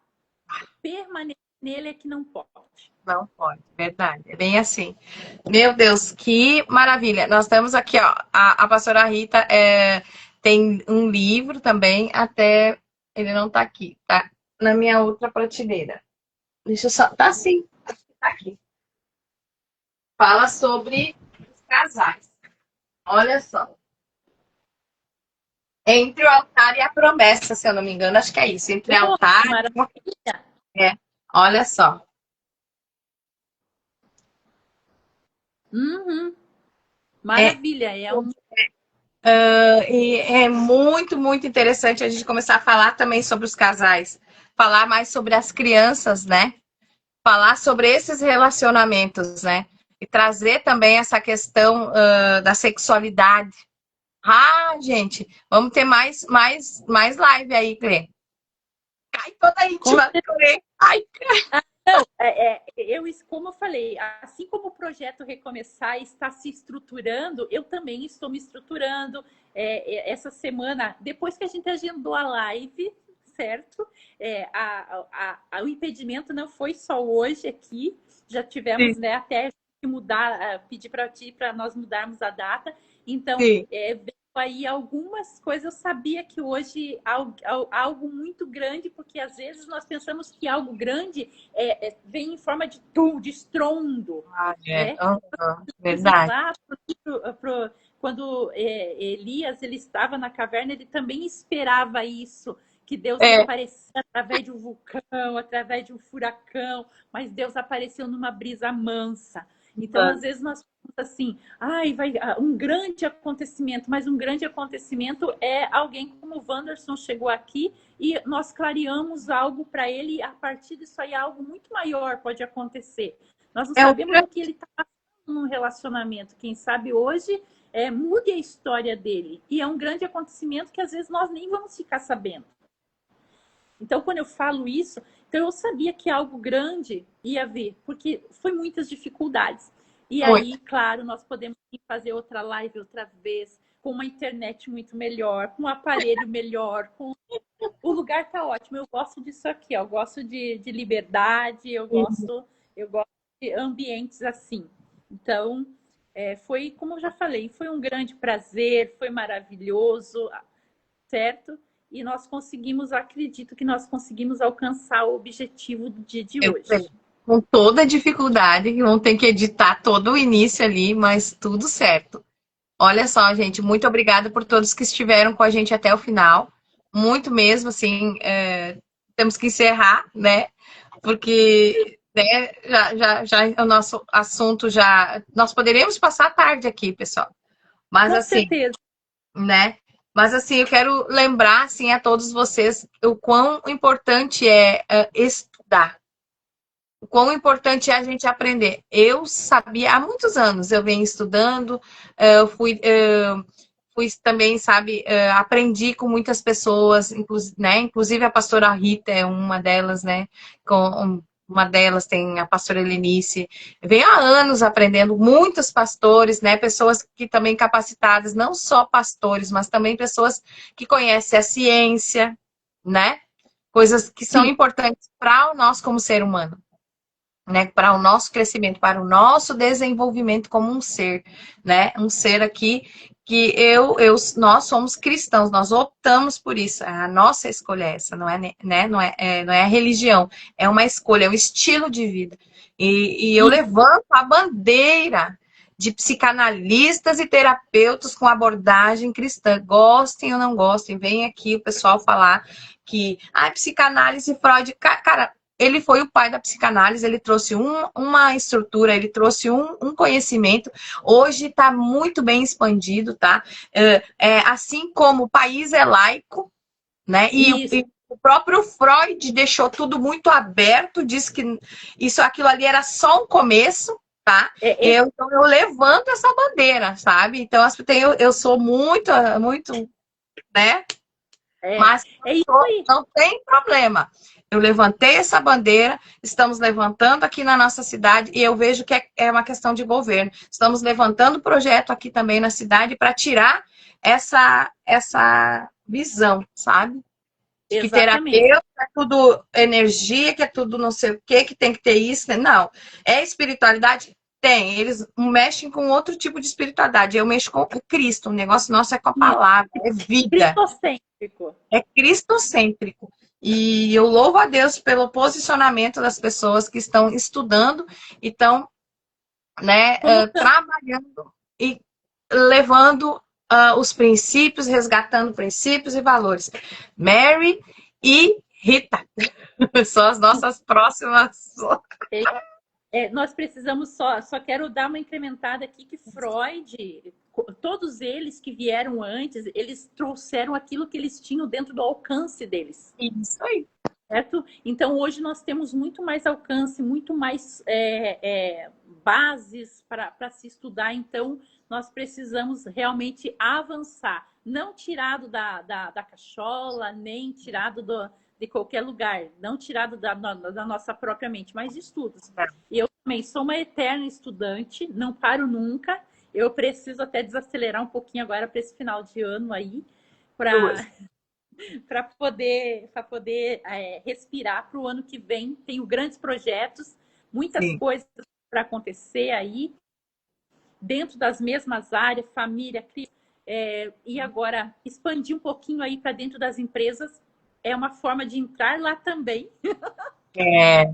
Permanecer nele é que não pode. Não pode, verdade. É bem assim. Meu Deus, que maravilha. Nós temos aqui, ó, a pastora Rita tem um livro também, até ele não tá aqui, tá na minha outra prateleira. Deixa eu só. Tá sim, tá aqui. Fala sobre os casais. Olha só. Entre o altar e a promessa, se eu não me engano, acho que é isso. Entre o altar e olha só. Maravilha. E é muito, muito interessante a gente começar a falar também sobre os casais. Falar mais sobre as crianças, né? Falar sobre esses relacionamentos, né? E trazer também essa questão da sexualidade. Gente, vamos ter mais live aí, Clê. Cai toda íntima, Clê. Ai, não, como eu falei, assim como o projeto Recomeçar está se estruturando, eu também estou me estruturando. Essa semana, depois que a gente agendou a live, certo? O impedimento não foi só hoje aqui, já tivemos, né, até que mudar, pedir para ti para nós mudarmos a data. Então, aí algumas coisas. Eu sabia que hoje algo muito grande, porque às vezes nós pensamos que algo grande vem em forma de estrondo, Ah, é. né? Dizem Verdade. lá, quando Elias ele estava na caverna, ele também esperava isso, que Deus ia É, aparecer através de um vulcão, através de um furacão, mas Deus apareceu numa brisa mansa. Então, às vezes, nós pensamos assim, ai, vai um grande acontecimento, mas um grande acontecimento é alguém como o Wanderson chegou aqui e nós clareamos algo para ele, e a partir disso aí algo muito maior pode acontecer. Nós não é um sabemos o que ele está num relacionamento. Quem sabe hoje mude a história dele. E é um grande acontecimento que às vezes nós nem vamos ficar sabendo. Então, quando eu falo isso, então eu sabia que algo grande ia vir, porque foi muitas dificuldades. E muito. aí, claro, nós podemos fazer outra live outra vez, com uma internet muito melhor, com um aparelho melhor, com... O lugar tá ótimo. Eu gosto disso aqui, ó. Eu gosto de liberdade, eu gosto de ambientes assim. Então, foi, como eu já falei, foi um grande prazer, foi maravilhoso, certo? E nós conseguimos, acredito que nós conseguimos alcançar o objetivo do dia de Eu sei. hoje. Com toda a dificuldade, que vão ter que editar todo o início ali, mas tudo certo. Olha só, gente, muito obrigada por todos que estiveram com a gente até o final. Muito mesmo, assim, temos que encerrar, né? Porque né, já o nosso assunto já. Nós poderíamos passar a tarde aqui, pessoal. Mas Com assim, certeza. né? Mas assim, eu quero lembrar assim, a todos vocês o quão importante é estudar. O quão importante é a gente aprender. Eu sabia, há muitos anos eu venho estudando, eu fui também, sabe, aprendi com muitas pessoas, né? Inclusive a pastora Rita é uma delas, né? Uma delas tem a pastora Helenice. Venho há anos aprendendo, muitos pastores, né? Pessoas que também capacitadas, não só pastores, mas também pessoas que conhecem a ciência, né? Coisas que são Sim, importantes para nós como ser humano, né, para o nosso crescimento, para o nosso desenvolvimento como um ser, né, um ser aqui que nós somos cristãos, nós optamos por isso, a nossa escolha é essa, não é, né, não é a religião, é uma escolha, é um estilo de vida. E eu sim. levanto a bandeira de psicanalistas e terapeutas com abordagem cristã, gostem ou não gostem, vem aqui o pessoal falar que psicanálise, Freud, cara, ele foi o pai da psicanálise, ele trouxe uma estrutura, ele trouxe um conhecimento. Hoje está muito bem expandido, tá? Assim como o país é laico, né? Isso. E o próprio Freud deixou tudo muito aberto, disse que aquilo ali era só um começo, tá? É, é, Então eu levanto essa bandeira, sabe? Então eu sou muito, muito, né? é, Mas é isso aí. não tem problema. Eu levantei essa bandeira, estamos levantando aqui na nossa cidade e eu vejo que é uma questão de governo. Estamos levantando projeto aqui também na cidade para tirar essa visão, sabe? De que Exatamente. terapeuta é tudo energia, que é tudo não sei o quê, que tem que ter isso. Né? Não. É espiritualidade? Tem. Eles mexem com outro tipo de espiritualidade. Eu mexo com o Cristo. O negócio nosso é com a Isso. palavra, é vida. Cristocêntrico. É cristocêntrico. E eu louvo a Deus pelo posicionamento das pessoas que estão estudando e estão, né, Colocando. trabalhando e levando os princípios, resgatando princípios e valores. Mary e Rita são as nossas próximas. Nós precisamos só quero dar uma incrementada aqui que Freud, todos eles que vieram antes, eles trouxeram aquilo que eles tinham dentro do alcance deles. Isso aí. Certo? Então, hoje nós temos muito mais alcance, muito mais bases para se estudar. Então, nós precisamos realmente avançar. Não tirado da cachola, nem tirado de qualquer lugar. Não tirado da nossa própria mente, mas estudos. E eu também sou uma eterna estudante, não paro nunca. Eu preciso até desacelerar um pouquinho agora para esse final de ano aí, para poder respirar para o ano que vem. Tenho grandes projetos, muitas Sim. coisas para acontecer aí, dentro das mesmas áreas, família, E agora, expandir um pouquinho aí para dentro das empresas é uma forma de entrar lá também. É,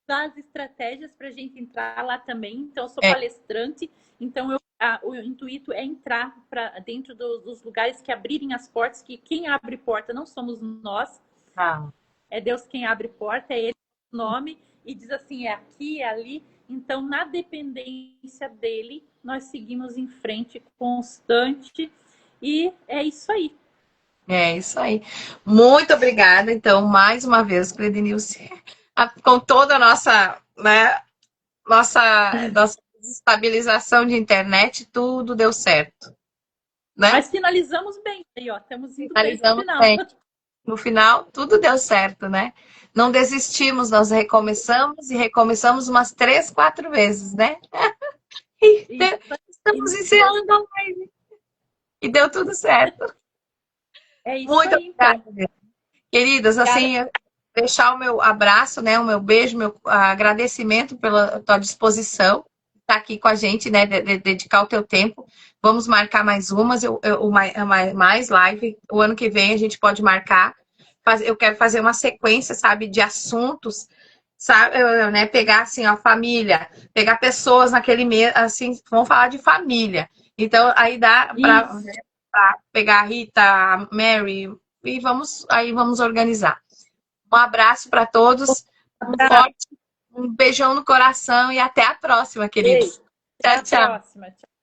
Das estratégias para a gente entrar lá também. Então, eu sou é. palestrante, então o intuito é entrar para dentro dos lugares que abrirem as portas, que quem abre porta não somos nós, Ah, é Deus quem abre porta, é Ele o nome, e diz assim, é aqui, é ali. Então, na dependência dele, nós seguimos em frente constante, e é isso aí. é isso aí. Muito obrigada, então, mais uma vez, Cledenilce, com toda a nossa, né, nossa estabilização de internet, tudo deu certo, né? Mas finalizamos bem aí, ó. Estamos indo bem para o Finalizamos final. bem. No final, tudo deu certo, né? Não desistimos, nós recomeçamos e recomeçamos umas 3, 4 vezes, né? E Isso. E estamos encerrando a live. E deu tudo certo. é isso Muito aí, obrigada, então. queridas. Obrigada. Assim, deixar o meu abraço, né? O meu beijo, meu agradecimento pela tua disposição, estar aqui com a gente, né? Dedicar o teu tempo. Vamos marcar mais umas, mais live. O ano que vem a gente pode marcar. Eu quero fazer uma sequência, sabe, de assuntos, sabe, né? Pegar assim a família, pegar pessoas naquele mês, assim, vamos falar de família. Então aí dá para Isso. pegar a Rita, a Mary e vamos organizar. Um abraço para todos, um forte, um beijão no coração e até a próxima, queridos. Beijo. Até Tchau, a tchau. próxima. Tchau.